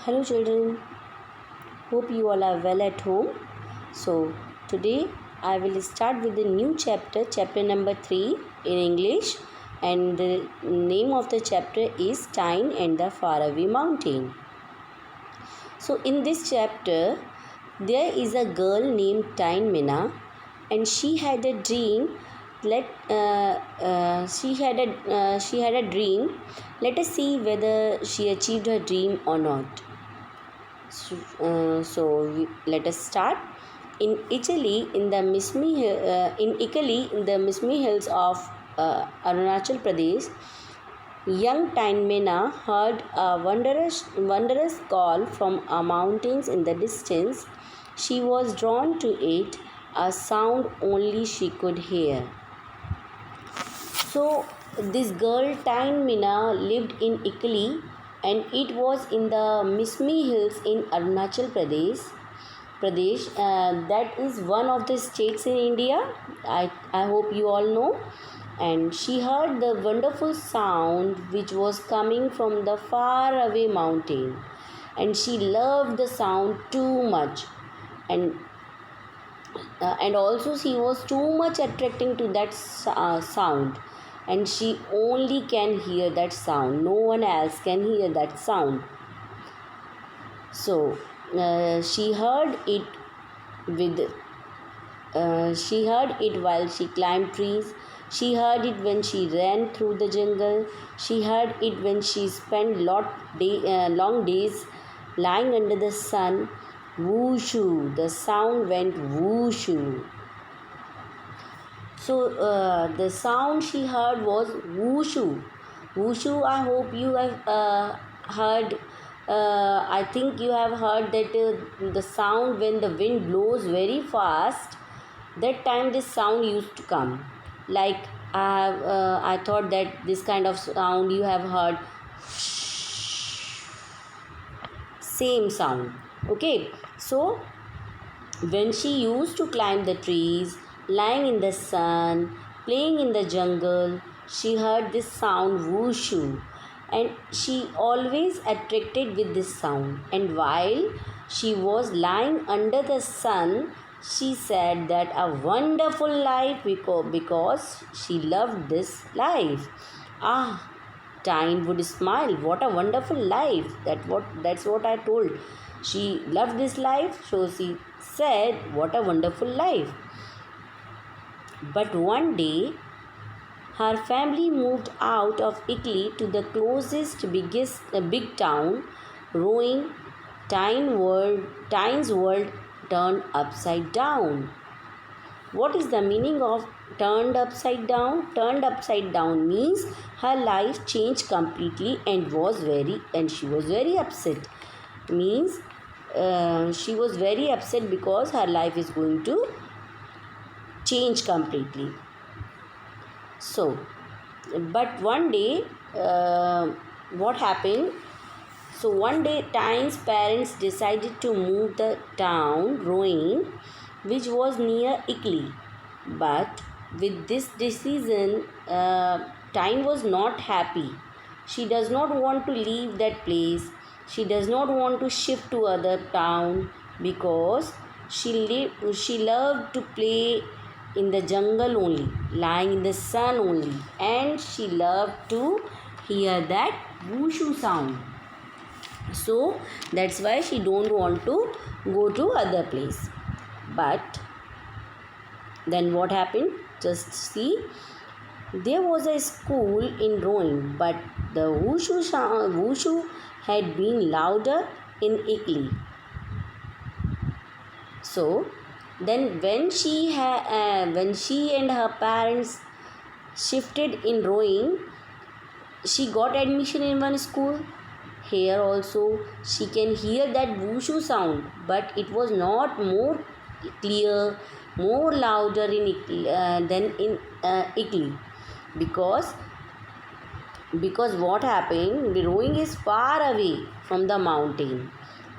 Hello children, hope you all are well at home. So today I will start with the new chapter, chapter number 3 in English, and the name of the chapter is Tyne and the Faraway Mountain. So in this chapter there is a girl named Tyne Minna, and she had a dream. She had a dream. Let us see whether she achieved her dream or not. Let us start. In Italy, in the Mismi Hills of Arunachal Pradesh, young Tyne Minna heard a wondrous call from a mountains in the distance. She was drawn to it, a sound only she could hear. So, this girl Tyne Minna lived in Italy, and it was in the Mismi Hills in Arunachal Pradesh. That is one of the states in India. I hope you all know. And she heard the wonderful sound which was coming from the far away mountain, and she loved the sound too much, and also she was too much attracting to that sound, and she only can hear that sound. No one else can hear that sound. So she heard it while she climbed trees. She heard it when she ran through the jungle. She heard it when she spent long days lying under the sun. Whooshu, the sound went whooshu. So the sound she heard was whooshu. Whooshu, I hope you have heard. I think you have heard that the sound when the wind blows very fast, that time this sound used to come. Like I thought that this kind of sound you have heard. Same sound. Okay. So when she used to climb the trees, lying in the sun, playing in the jungle, she heard this sound whooshu, and she always attracted with this sound. And while she was lying under the sun, she said that a wonderful life because she loved this life. Tyne would smile. What a wonderful life! That's what I told. She loved this life, so she said, "What a wonderful life!" But one day, her family moved out of Italy to the big town, rowing. Tyne's world turned upside down. What is the meaning of turned upside down? Turned upside down means her life changed completely and she was very upset. Means she was very upset because her life is going to change completely. So, but one day, what happened? So one day, Tyne's parents decided to move the town Rouen, which was near Italy. But with this decision, Tyne was not happy. She does not want to leave that place. She does not want to shift to other town because she loved to play in the jungle only, lying in the sun only, and she loved to hear that whooshu sound. So that's why she don't want to go to other place. But then what happened? Just see. There was a school in Rouen, but the whooshu had been louder in Italy. So then when she and her parents shifted in Rouen, she got admission in one school. Here also she can hear that whooshu sound, but it was not more clear, more louder than in Italy, because what happened? Rouen is far away from the mountain,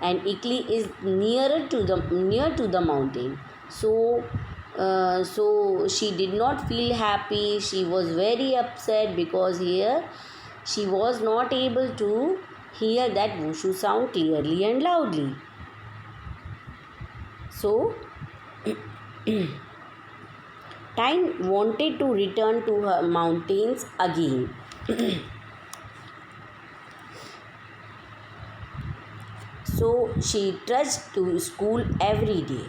and Italy is near to the mountain. So she did not feel happy. She was very upset because here she was not able to hear that wushu sound clearly and loudly. So, Tyne wanted to return to her mountains again. So, she trudged to school every day.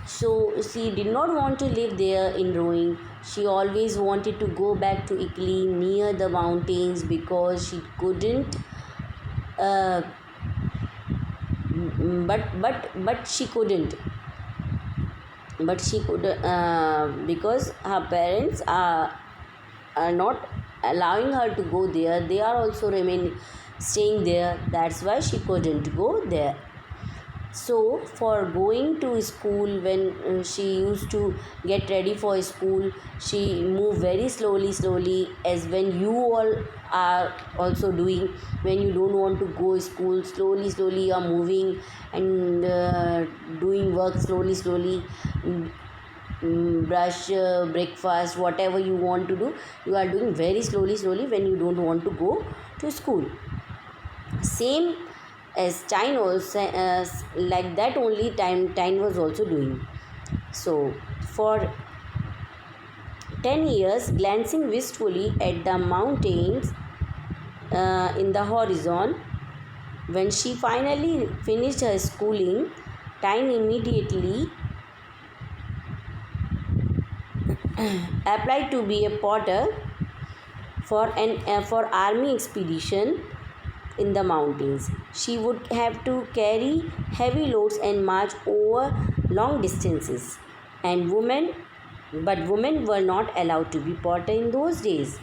So, she did not want to live there in Roing. She always wanted to go back to Italy near the mountains because she couldn't. Uh, but she couldn't. But she could because her parents are not allowing her to go there. They are also remain staying there. That's why she couldn't go there. So for going to school, when she used to get ready for school, she moved very slowly, as when you all are also doing. When you don't want to go school, slowly you are moving and doing work slowly. Brush, breakfast, whatever you want to do, you are doing very slowly when you don't want to go to school. Same as Tyne was like that only Tyne was also doing. So for 10 years, glancing wistfully at the mountains in the horizon, when she finally finished her schooling, Tyne immediately applied to be a potter for army expedition in the mountains. She would have to carry heavy loads and march over long distances. And women were not allowed to be potter in those days.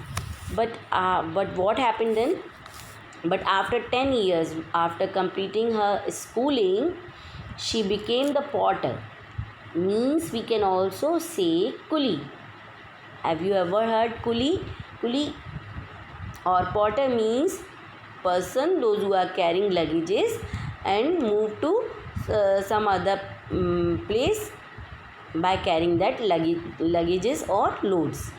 But what happened then? But after 10 years, after completing her schooling, she became the potter. Means we can also say coolie. Have you ever heard coolie? Coolie or potter means person, those who are carrying luggages and move to some other place by carrying that luggages or loads.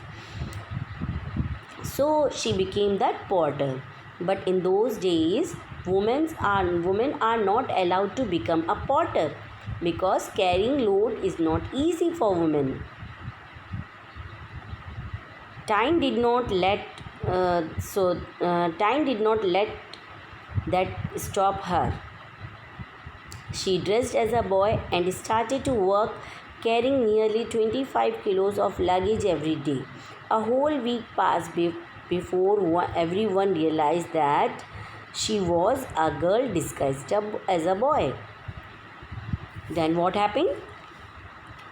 So she became that potter. But in those days, women are not allowed to become a potter because carrying load is not easy for women. Tyne did not let Tyne did not let that stop her. She dressed as a boy and started to work carrying nearly 25 kilos of luggage every day. A whole week passed before everyone realized that she was a girl disguised as a boy. Then what happened?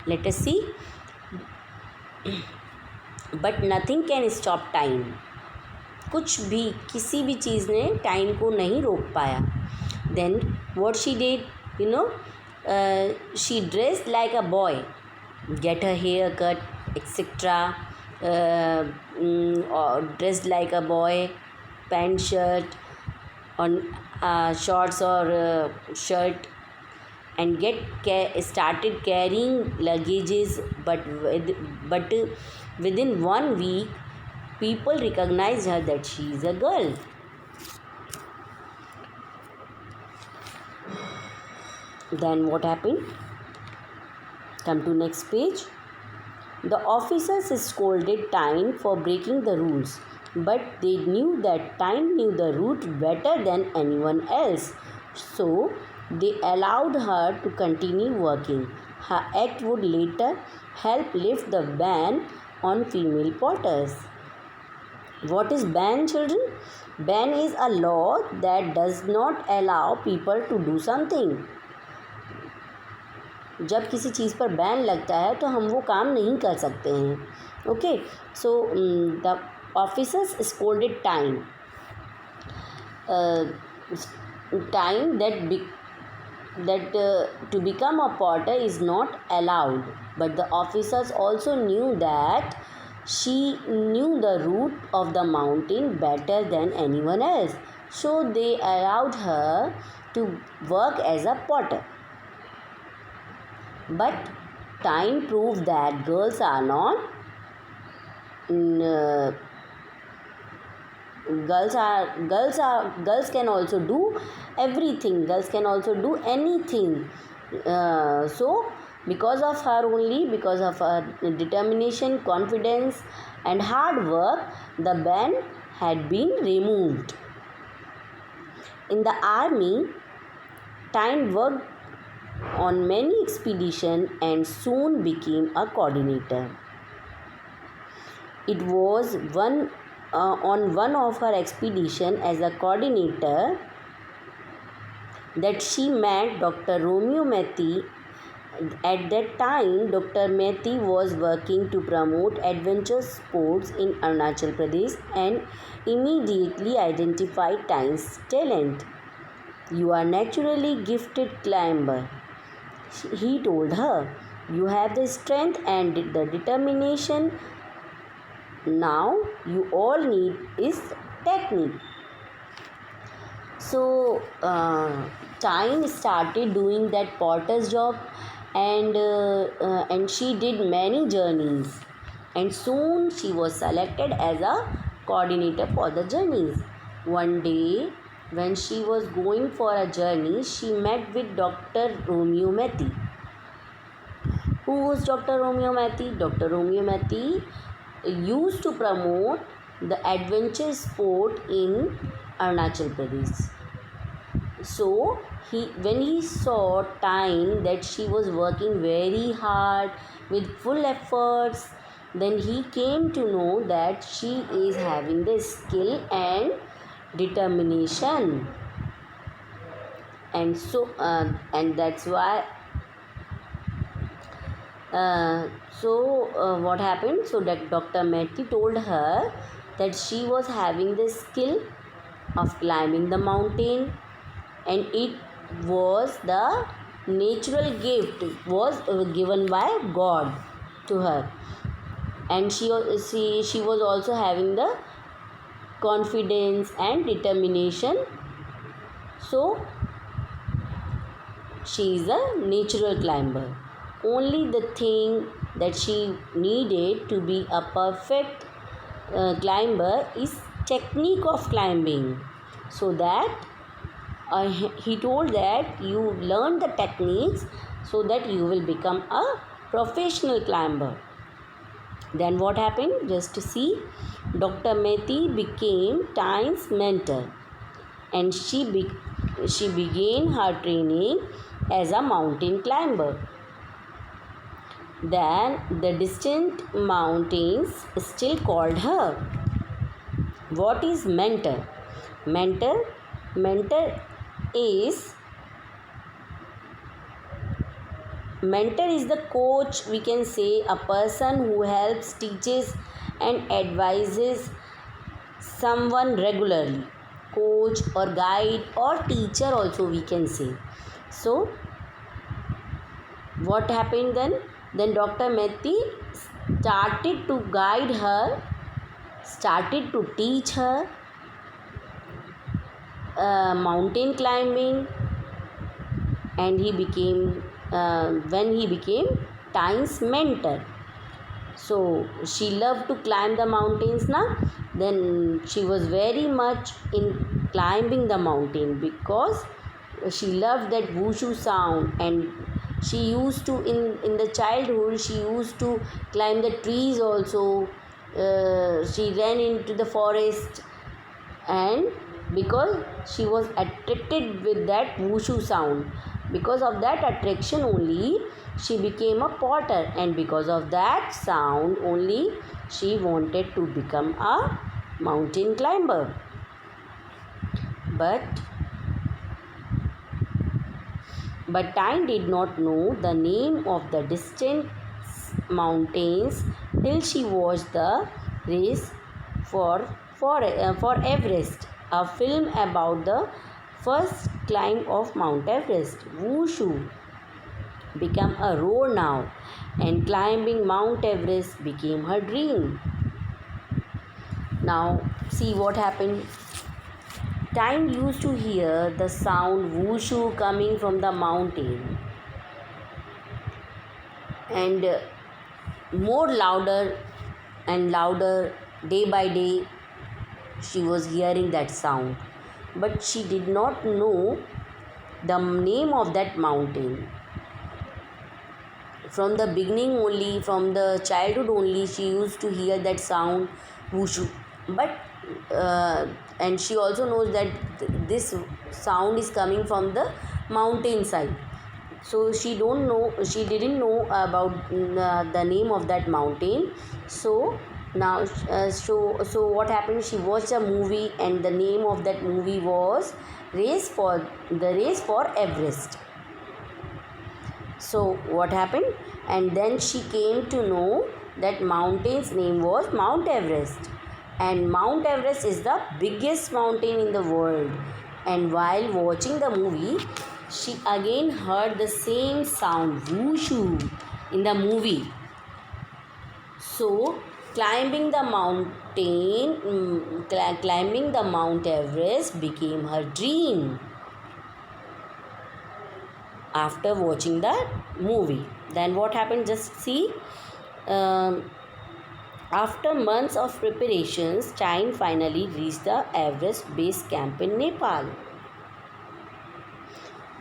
Let us see. But nothing can stop time. कुछ भी किसी भी चीज़ ने time को नहीं रोक पाया. Then what she did, she dressed like a boy, get her hair cut, etc. Or dressed like a boy, pant, shirt, on shorts or shirt, and started carrying luggages. But within 1 week, people recognized her that she is a girl. Then what happened? Come to next page. The officers scolded Tyne for breaking the rules, but they knew that Tyne knew the route better than anyone else. So they allowed her to continue working. Her act would later help lift the ban on female potters. What is ban, children? Ban is a law that does not allow people to do something. जब किसी चीज़ पर ban लगता है तो हम वो काम नहीं कर सकते हैं. Okay, so the officers scolded time that to become a potter is not allowed, but the officers also knew that she knew the route of the mountain better than anyone else, so they allowed her to work as a potter. But time proved that girls are not girls can also do everything. Girls can also do anything. So because of her only, because of her determination, confidence and hard work, the ban had been removed. In the army, Tyne worked on many expeditions and soon became a coordinator. It was on one of her expeditions as a coordinator that she met Dr. Romeo Methi. At that time, Dr. Methi was working to promote adventure sports in Arunachal Pradesh and immediately identified Tyne's talent. "You are naturally gifted climber," he told her. "You have the strength and the determination. Now you all need is technique." So Tyne started doing that porter's job, and she did many journeys, and soon she was selected as a coordinator for the journeys. One day, when she was going for a journey, she met with Dr. Romeo Methi. Who was Dr. Romeo Methi? Dr. Romeo Methi used to promote the adventure sport in Arunachal Pradesh. So when he saw Tyne that she was working very hard with full efforts, then he came to know that she is having the skill and determination, and so and that's why what happened, so that Dr. Methi told her that she was having the skill of climbing the mountain, and it was the natural gift was given by God to her, and she was also having the confidence and determination. So she is a natural climber. Only the thing that she needed to be a perfect climber is technique of climbing. So that he told that you learn the techniques so that you will become a professional climber. Then what happened? Just to see, Dr. Methi became Tyne's mentor, and she began her training as a mountain climber. Then the distant mountains still called her. What is mentor? Mentor is the coach, we can say, a person who helps, teaches and advises someone regularly. Coach or guide or teacher also we can say. So what happened then? Then Dr. Methi started to guide her, started to teach her mountain climbing, and he became when he became Tyne's mentor. So she loved to climb the mountains now. Then she was very much in climbing the mountain because she loved that wushu sound, and she used to in the childhood she used to climb the trees also. She ran into the forest, and because she was attracted with that wushu sound, because of that attraction only she became a potter, and because of that sound only she wanted to become a mountain climber. But Tyne did not know the name of the distant mountains till she watched the race for Everest, a film about the first climb of Mount Everest. Wushu became a role now, and climbing Mount Everest became her dream. Now see what happened. Tyne used to hear the sound wushu coming from the mountain, and more louder and louder day by day. she was hearing that sound, but she did not know the name of that mountain. From the beginning only, from the childhood only, she used to hear that sound, whooshu. But and she also knows that this sound is coming from the mountain side. So she didn't know about the name of that mountain. So now so what happened, she watched a movie, and the name of that movie was Race for Everest. So what happened, and then she came to know that mountain's name was Mount Everest, and Mount Everest is the biggest mountain in the world. And while watching the movie, she again heard the same sound, whooshu, in the movie. So climbing the climbing the Mount Everest became her dream after watching the movie. Then what happened, just see. um, After months of preparations, Tyne finally reached the Everest base camp in Nepal.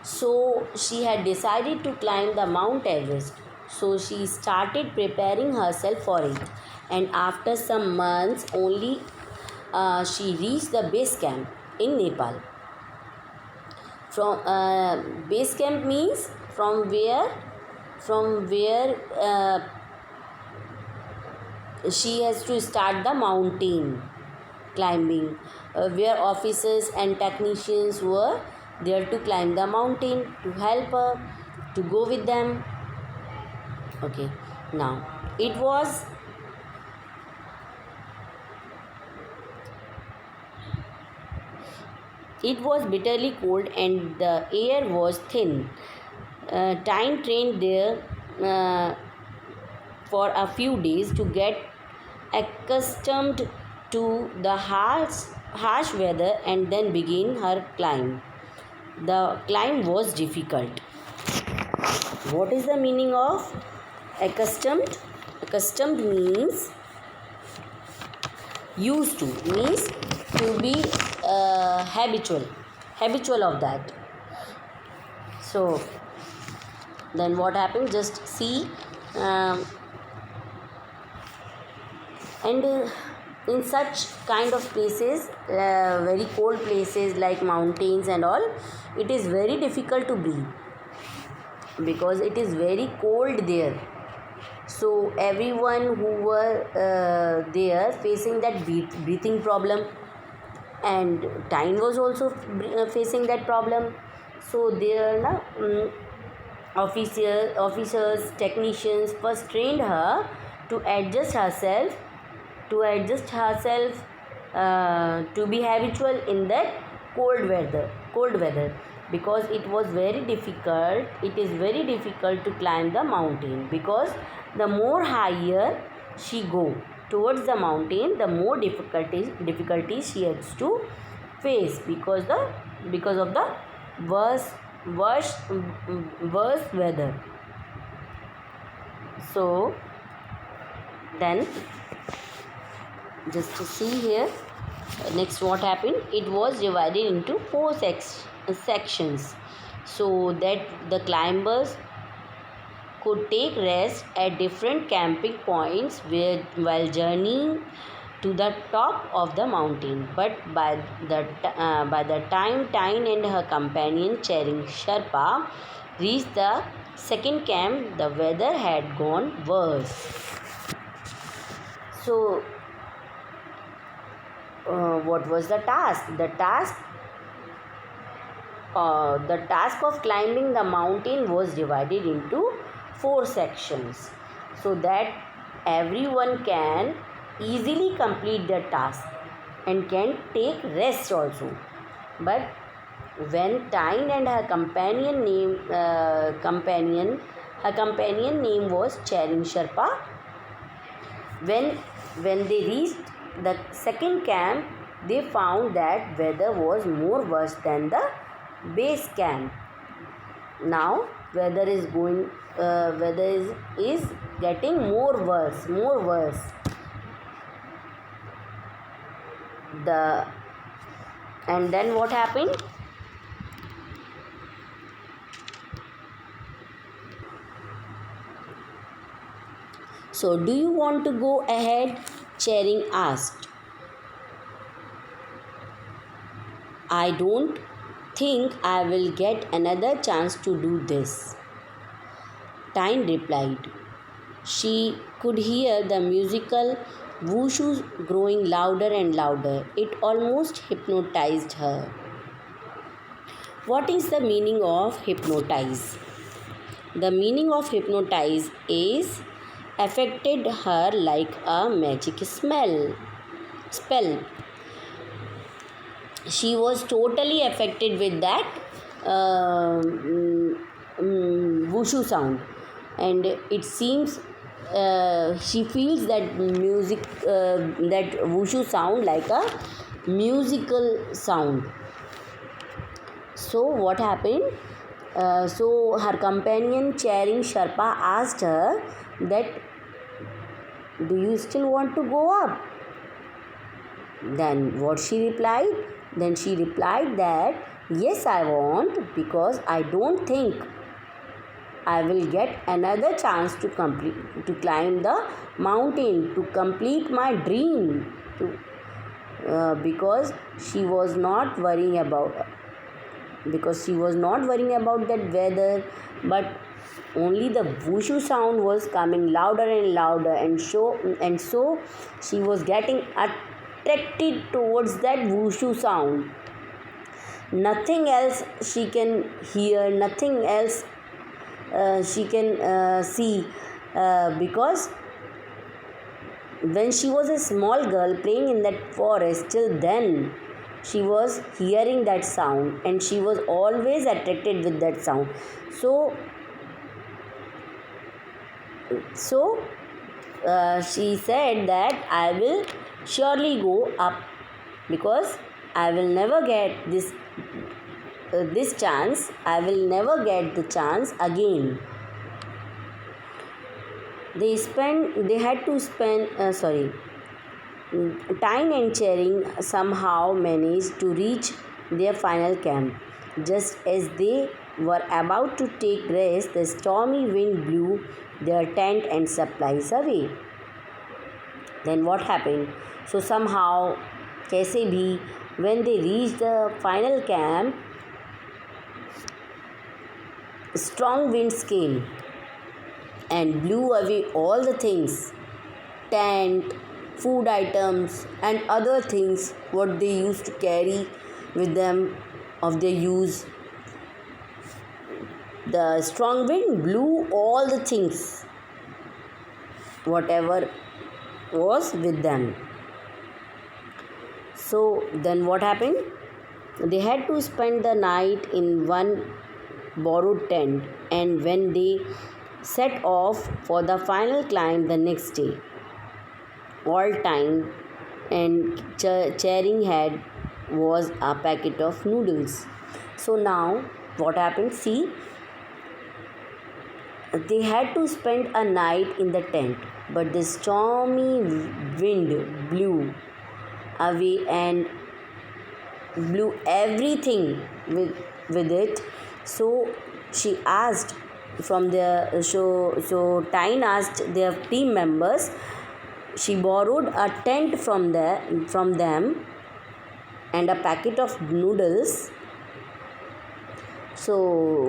So she had decided to climb the Mount Everest. So she started preparing herself for it. And after some months only, she reached the base camp in Nepal. From base camp means from where she has to start the mountain climbing, where officers and technicians were there to climb the mountain to help her, to go with them. Okay, now it was bitterly cold and the air was thin. Time trained there uh, for a few days to get accustomed to the harsh weather and then begin her climb. The climb was difficult. What is the meaning of accustomed? Accustomed means used to, means to be habitual of that. So then what happened, just see. And in such kind of places, very cold places like mountains and all, it is very difficult to breathe because it is very cold there. So everyone who were there facing that breathing problem, and Tyne was also facing that problem. So there na, officers, technicians first trained her to adjust herself to be habitual in that cold weather, because it was very difficult. It is very difficult to climb the mountain, because the more higher she go towards the mountain, the more difficulties she has to face, because of the worse worse worse weather. So then just to see here, next what happened, it was divided into four sections, so that the climbers could take rest at different camping points while journeying to the top of the mountain. But by the time Tyne and her companion Chering Sherpa reached the second camp, the weather had gone worse. So what was the task? The task of climbing the mountain was divided into four sections, so that everyone can easily complete the task and can take rest also. But when Tyne and her companion name was Chering Sherpa, when they reached the second camp, they found that weather was more worse than the base camp. Now weather is getting more worse. the and then what happened? So, do you want to go ahead? Charing asked. I don't think I will get another chance to do this, Tyne replied. She could hear the musical whooshes growing louder and louder. It almost hypnotized her. What is the meaning of hypnotize? The meaning of hypnotize is affected her like a magic spell. She was totally affected with that wushu sound, and it seems she feels that music that wushu sound like a musical sound. So what happened? So her companion Charing Sherpa asked her that, do you still want to go up? Then what she replied? Then she replied that, yes, I want, because I don't think I will get another chance to climb the mountain, to complete my dream. Because she was not worrying about that weather, but only the wushu sound was coming louder and louder, and so she was getting attracted towards that wushu sound. Nothing else she can hear, nothing else she can see, because when she was a small girl playing in that forest, till then she was hearing that sound and she was always attracted with that sound. So she said that I will surely go up, because I will never get this chance. I will never get the chance again. Tyne and Charing somehow managed to reach their final camp. Just as they were about to take rest, the stormy wind blew their tent and supplies away. Then what happened? So somehow, kaise bhi, when they reached the final camp, strong winds came and blew away all the things, tent, food items, and other things what they used to carry with them of their use. The strong wind blew all the things, whatever was with them. So then what happened? They had to spend the night in one borrowed tent, and when they set off for the final climb the next day, all Tyne and Charing had was a packet of noodles. So now what happened? See, they had to spend a night in the tent, but the stormy wind blew away and blew everything with it. So she asked from the so Tyne asked their team members. She borrowed a tent from them and a packet of noodles. So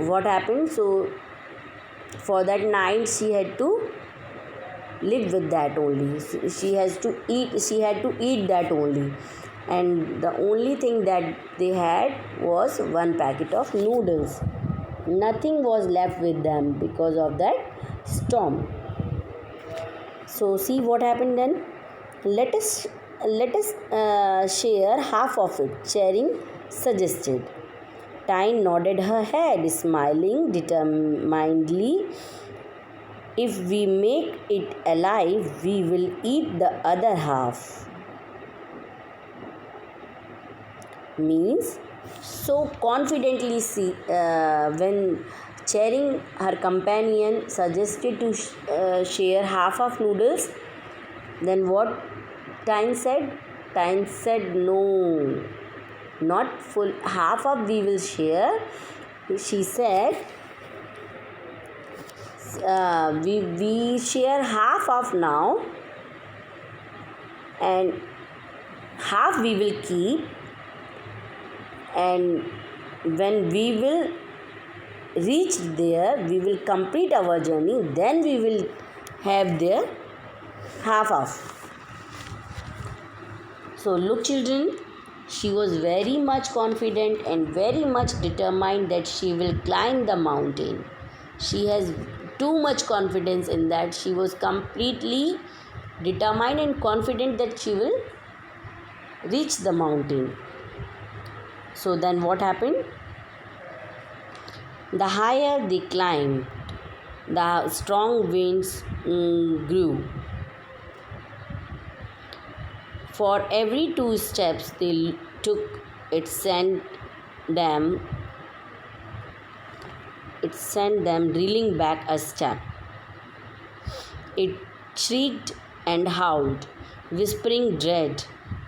what happened? So for that night she had to live with that only. She had to eat that only, and the only thing that they had was one packet of noodles. Nothing was left with them because of that storm. So see what happened then. Let us share half of it, Charing suggested. Tyne nodded her head, smiling determinedly. If we make it alive, we will eat the other half. Means, so confidently when Charing, her companion, suggested to share half of noodles, then what Tyne said? Tyne said, no, not full, half of we will share. She said, we share half of now and half we will keep, and when we will reach there, we will complete our journey, then we will have their half of. So look children, she was very much confident and very much determined that she will climb the mountain. She has too much confidence in that. She was completely determined and confident that she will reach the mountain. So then what happened? The higher they climbed, the strong winds grew. For every 2 steps they took, it sent them reeling back a step. It shrieked and howled, whispering dread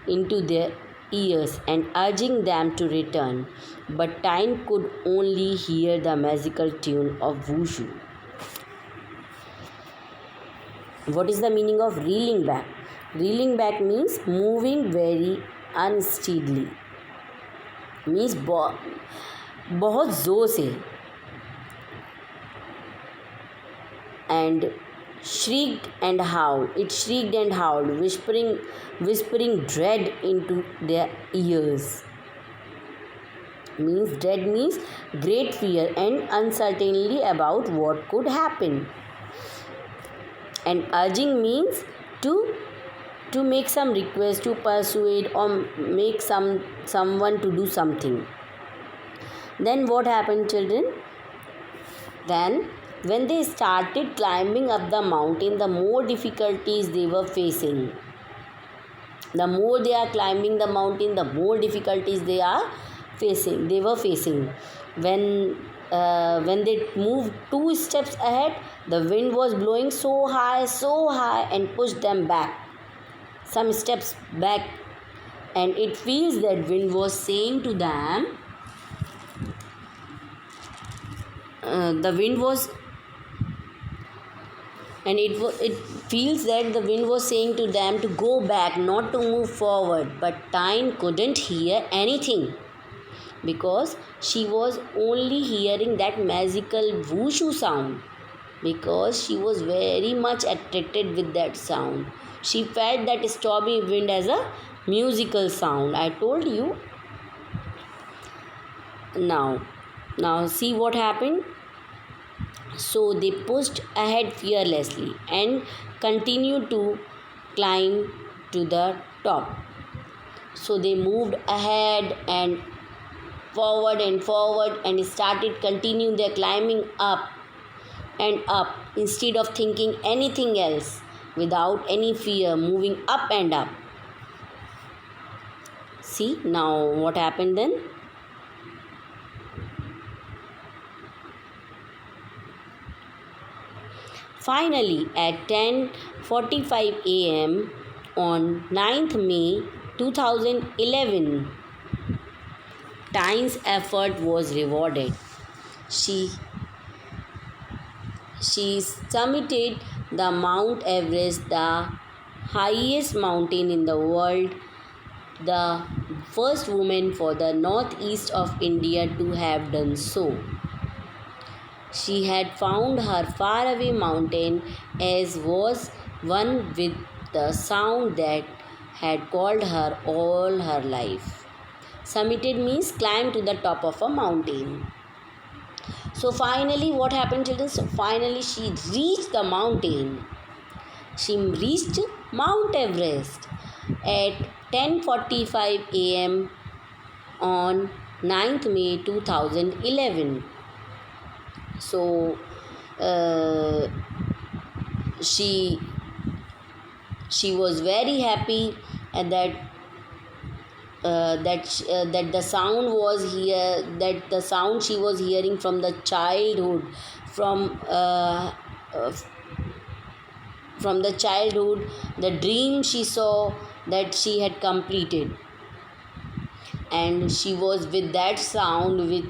into their ears and urging them to return. But Tyne could only hear the magical tune of Wushu. What is the meaning of reeling back? Reeling back means moving very unsteadily. Means बहुत जोर से. And shrieked and howled. It shrieked and howled, whispering dread into their ears. Means dread means great fear and uncertainty about what could happen. And urging means to make some request, to persuade or make someone to do something. Then what happened, children? Then when they started climbing up the mountain, the more difficulties they were facing. The more they are climbing the mountain, the more difficulties they were facing. When they moved 2 steps ahead, the wind was blowing so high and pushed them back. Some steps back, and it feels that wind was saying to them, it feels that the wind was saying to them to go back, not to move forward. But Tyne couldn't hear anything because she was only hearing that magical whooshu sound, because she was very much attracted with that sound. She felt that stormy wind as a musical sound. I told you. Now see what happened. So they pushed ahead fearlessly and continued to climb to the top. So they moved ahead and forward and started continuing their climbing up and up, instead of thinking anything else, without any fear, moving up and up. See now what happened then? Finally, at 10:45 a.m. on 9th May 2011, Tyne's effort was rewarded. She summited the Mount Everest, the highest mountain in the world, the first woman for the northeast of India to have done so. She had found her faraway mountain, as was one with the sound that had called her all her life. Summited means climb to the top of a mountain. So finally what happened, children? So finally she reached the mountain. She reached Mount Everest at 10:45 a.m. on 9th May 2011. So she was very happy and that the sound was here, that the sound she was hearing from the childhood, from the childhood, the dream she saw, that she had completed, and she was with that sound which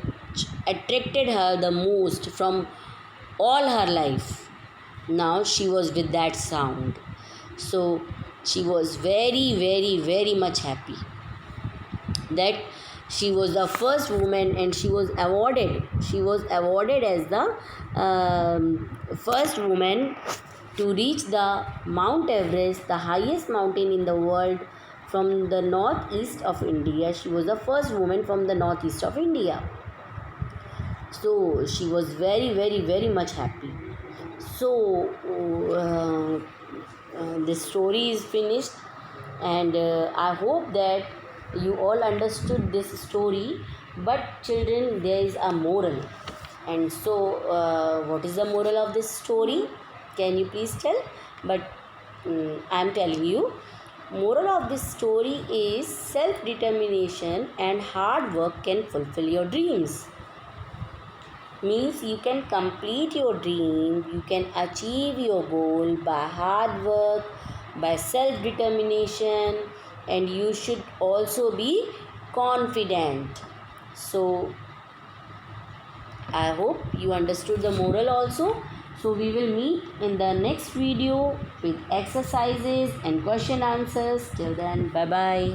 attracted her the most from all her life. Now she was with that sound, so she was very, very, very much happy that she was the first woman, and she was awarded as the first woman to reach the Mount Everest, the highest mountain in the world, from the northeast of India. She was the first woman from the northeast of India. So she was very, very, very much happy. So this story is finished, and I hope that you all understood this story. But children, there is a moral, and so what is the moral of this story? Can you please tell? But I am telling you, moral of this story is self determination and hard work can fulfill your dreams. Means you can complete your dream, you can achieve your goal by hard work, by self determination, and you should also be confident. So I hope you understood the moral also. So we will meet in the next video with exercises and question answers. Till then, bye bye.